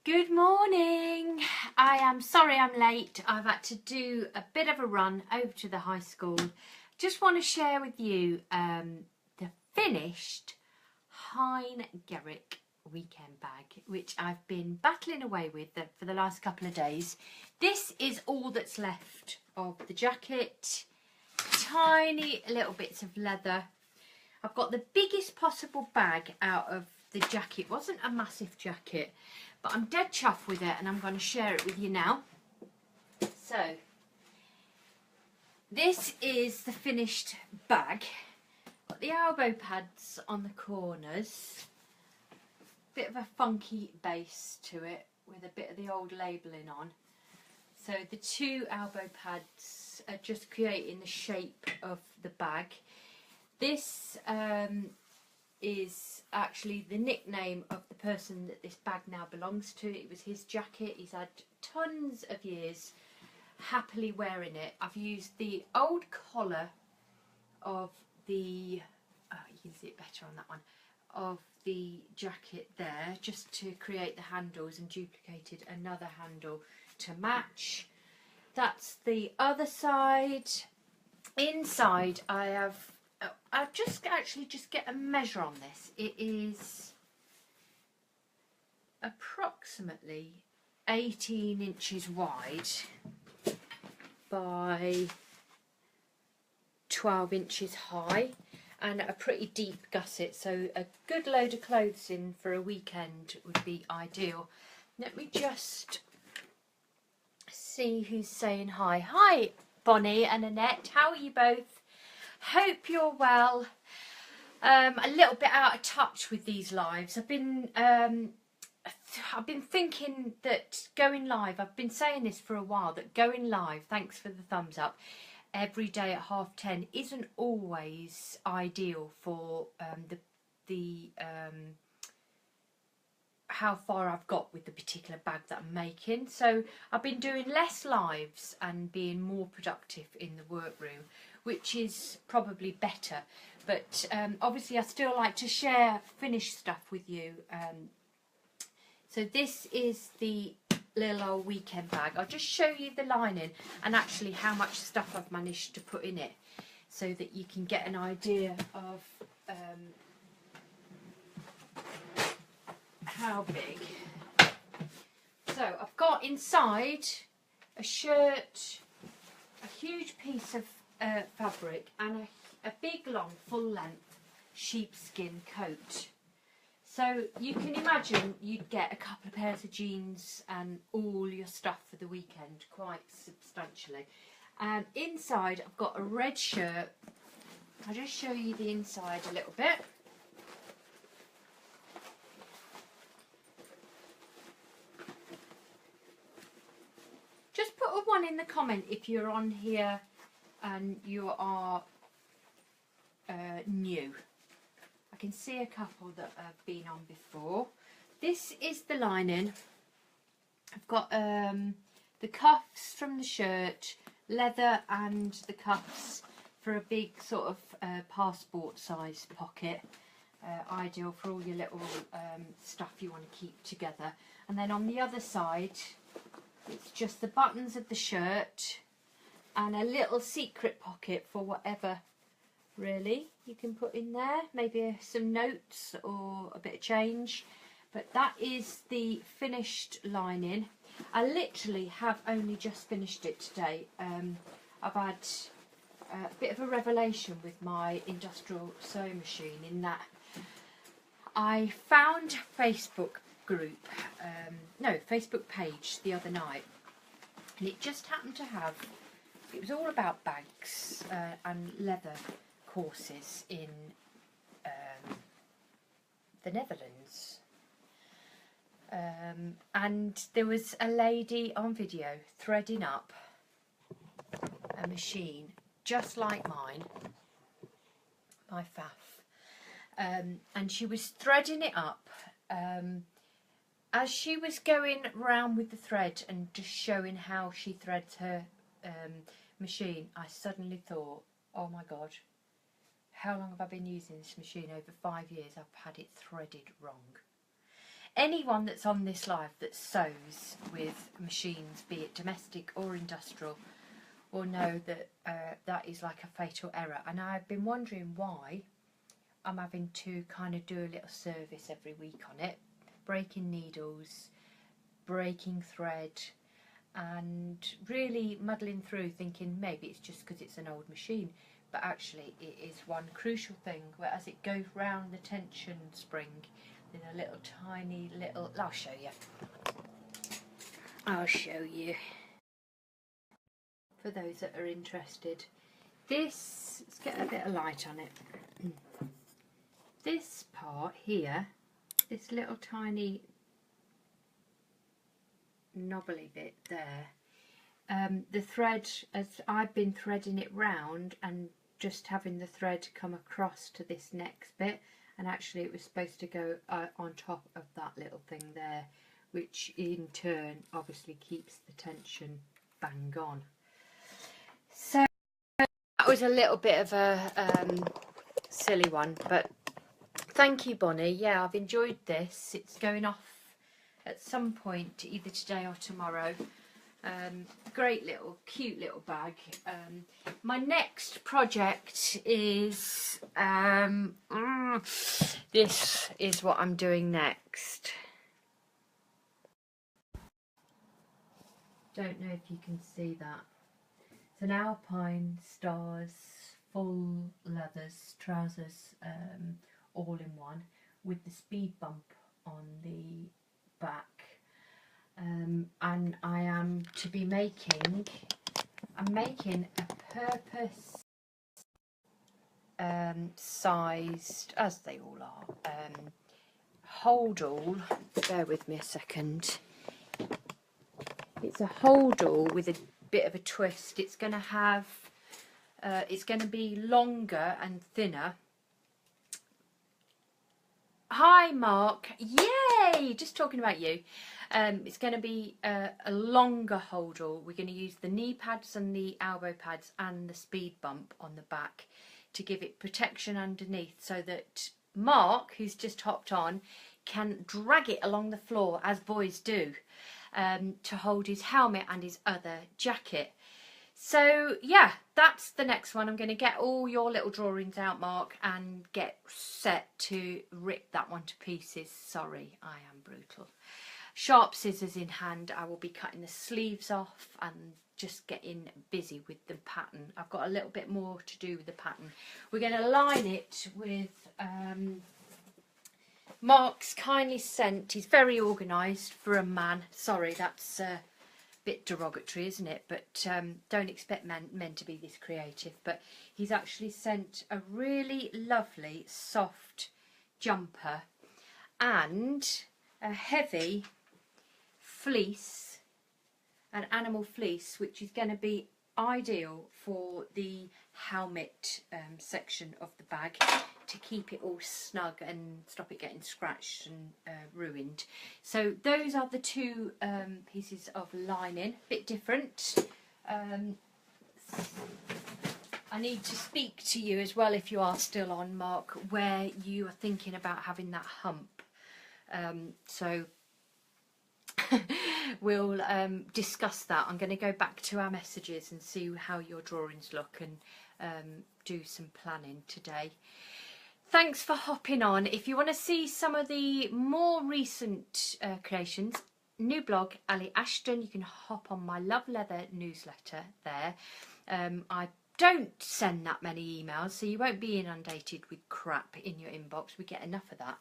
Good morning. I am sorry I'm late. I've had to do a bit of a run over to the high school. Just want to share with you the finished Hein Gericke weekend bag, which I've been battling away with for the last couple of days. This is all that's left of the jacket. Tiny little bits of leather. I've got the biggest possible bag out of the jacket. It wasn't a massive jacket, but I'm dead chuffed with it and I'm going to share it with you now. So this is the finished bag. Got the elbow pads on the corners, bit of a funky base to it with a bit of the old labelling on. So the two elbow pads are just creating the shape of the bag. This is actually the nickname of the person that this bag now belongs to. It was his jacket. He's had tons of years happily wearing it. I've used the old collar of the, you can see it better on that one, of the jacket there, just to create the handles, and duplicated another handle to match. That's the other side. Inside I'll just get a measure on this. It is approximately 18 inches wide by 12 inches high and a pretty deep gusset, so a good load of clothes in for a weekend would be ideal. Let me just see who's saying hi. Hi Bonnie and Annette, how are you both? Hope you're well. A little bit out of touch with these lives. I've been thinking that going live, I've been saying this for a while, that going live, thanks for the thumbs up, every day at 10:30 isn't always ideal for how far I've got with the particular bag that I'm making. So I've been doing less lives and being more productive in the workroom, which is probably better. But obviously I still like to share finished stuff with you. So this is the little old weekend bag. I'll just show you the lining and actually how much stuff I've managed to put in it, so that you can get an idea of how big. So I've got inside a shirt, a huge piece of fabric, and a big long full length sheepskin coat. So you can imagine you'd get a couple of pairs of jeans and all your stuff for the weekend quite substantially. And inside I've got a red shirt. I'll just show you the inside a little bit. Just put a 1 in the comment if you're on here and you are new. I can see a couple that have been on before. This is the lining. I've got the cuffs from the shirt, leather, and the cuffs for a big sort of passport size pocket. Ideal for all your little stuff you want to keep together. And then on the other side, it's just the buttons of the shirt and a little secret pocket for whatever really you can put in there, maybe some notes or a bit of change. But that is the finished lining. I literally have only just finished it today. I've had a bit of a revelation with my industrial sewing machine, in that I found a Facebook group, Facebook page the other night, and it just happened to have, it was all about bags and leather courses in the Netherlands, and there was a lady on video threading up a machine just like mine, my faff, and she was threading it up. As she was going round with the thread and just showing how she threads her machine, I suddenly thought, oh my god, how long have I been using this machine? Over 5 years. I've had it threaded wrong. anyone that's on this live that sews with machines, be it domestic or industrial, will know that that is like a fatal error. And I've been wondering why I'm having to kind of do a little service every week on it, breaking needles, breaking thread, and really muddling through, thinking maybe it's just because it's an old machine. But actually it is one crucial thing, where as it goes round the tension spring, there's a little tiny little, I'll show you for those that are interested. This, let's get a bit of light on it. This part here, this little tiny knobbly bit there, the thread, as I've been threading it round and just having the thread come across to this next bit, and actually it was supposed to go on top of that little thing there, which in turn obviously keeps the tension bang on. So that was a little bit of a silly one, but thank you, Bonnie. Yeah, I've enjoyed this. It's going off at some point, either today or tomorrow. Great little, cute little bag. My next project is, this is what I'm doing next. Don't know if you can see that. It's an Alpine Stars full leathers trousers, all in one, with the speed bump on the back. And I am to be making, I'm making a purpose sized, as they all are, hold all. Bear with me a second. It's a hold all with a bit of a twist. It's going to have, it's going to be longer and thinner. Hi Mark, yay! Just talking about you. It's going to be a longer hold all. We're going to use the knee pads and the elbow pads and the speed bump on the back to give it protection underneath, so that Mark, who's just hopped on, can drag it along the floor as boys do, to hold his helmet and his other jacket. So yeah, that's the next one. I'm going to get all your little drawings out, Mark, and get set to rip that one to pieces. Sorry, I am brutal. Sharp scissors in hand. I will be cutting the sleeves off and just getting busy with the pattern. I've got a little bit more to do with the pattern. We're going to line it with Mark's kindly sent. He's very organised for a man. Sorry, that's bit derogatory, isn't it? But don't expect men to be this creative. But he's actually sent a really lovely soft jumper and a heavy fleece, an animal fleece, which is going to be ideal for the helmet section of the bag, to keep it all snug and stop it getting scratched and ruined. So those are the two pieces of lining, a bit different. I need to speak to you as well, if you are still on, Mark, where you are thinking about having that hump. So we'll discuss that. I'm going to go back to our messages and see how your drawings look, and do some planning today. Thanks for hopping on. If you want to see some of the more recent creations, new blog, Ali Ashton, you can hop on my Love Leather newsletter there. I don't send that many emails, so you won't be inundated with crap in your inbox. We get enough of that.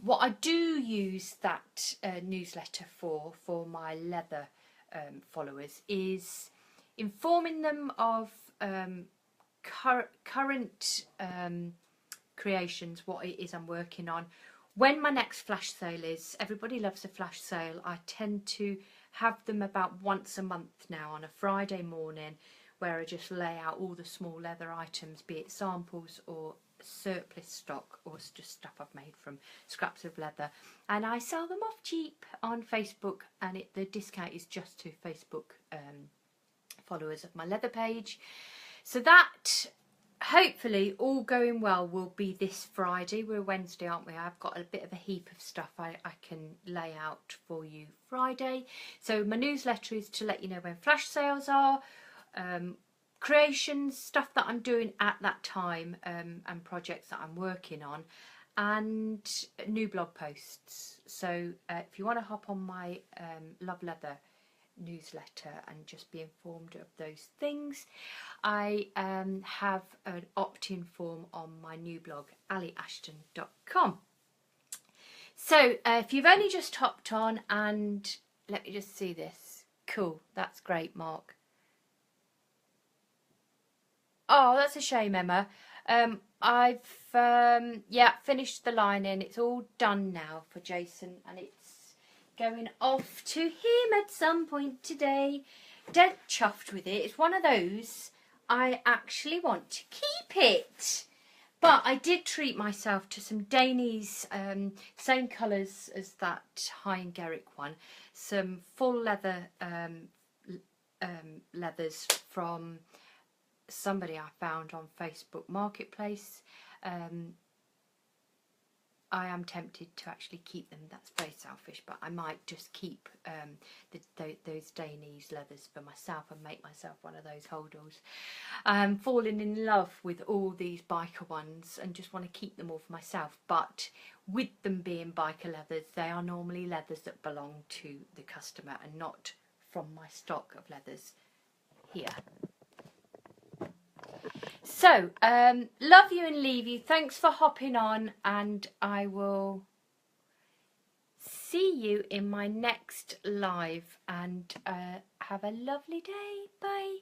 What I do use that newsletter for my leather followers is informing them of current creations, what it is I'm working on, when my next flash sale is. Everybody loves a flash sale. I tend to have them about once a month now on a Friday morning, where I just lay out all the small leather items, be it samples or surplus stock or just stuff I've made from scraps of leather, and I sell them off cheap on Facebook, and the discount is just to Facebook followers of my leather page. So that hopefully all going well will be this Friday. We're Wednesday, aren't we? I've got a bit of a heap of stuff I can lay out for you Friday. So my newsletter is to let you know when flash sales are, creations, stuff that I'm doing at that time, and projects that I'm working on, and new blog posts. So if you want to hop on my Love Leather newsletter and just be informed of those things, I have an opt-in form on my new blog, aliashton.com. So if you've only just hopped on, and let me just see this. Cool, that's great, Mark. Oh, that's a shame, Emma. I've finished the lining. It's all done now for Jason, and it's going off to him at some point today. Dead chuffed with it. It's one of those I actually want to keep it. But I did treat myself to some Dainese, same colours as that Hein Gericke one. Some full leather leathers from somebody I found on Facebook Marketplace. I am tempted to actually keep them. That's very selfish, but I might just keep those Dainese leathers for myself and make myself one of those holdalls. I'm falling in love with all these biker ones and just want to keep them all for myself. But with them being biker leathers, they are normally leathers that belong to the customer and not from my stock of leathers here. So, love you and leave you. Thanks for hopping on, and I will see you in my next live, and have a lovely day. Bye.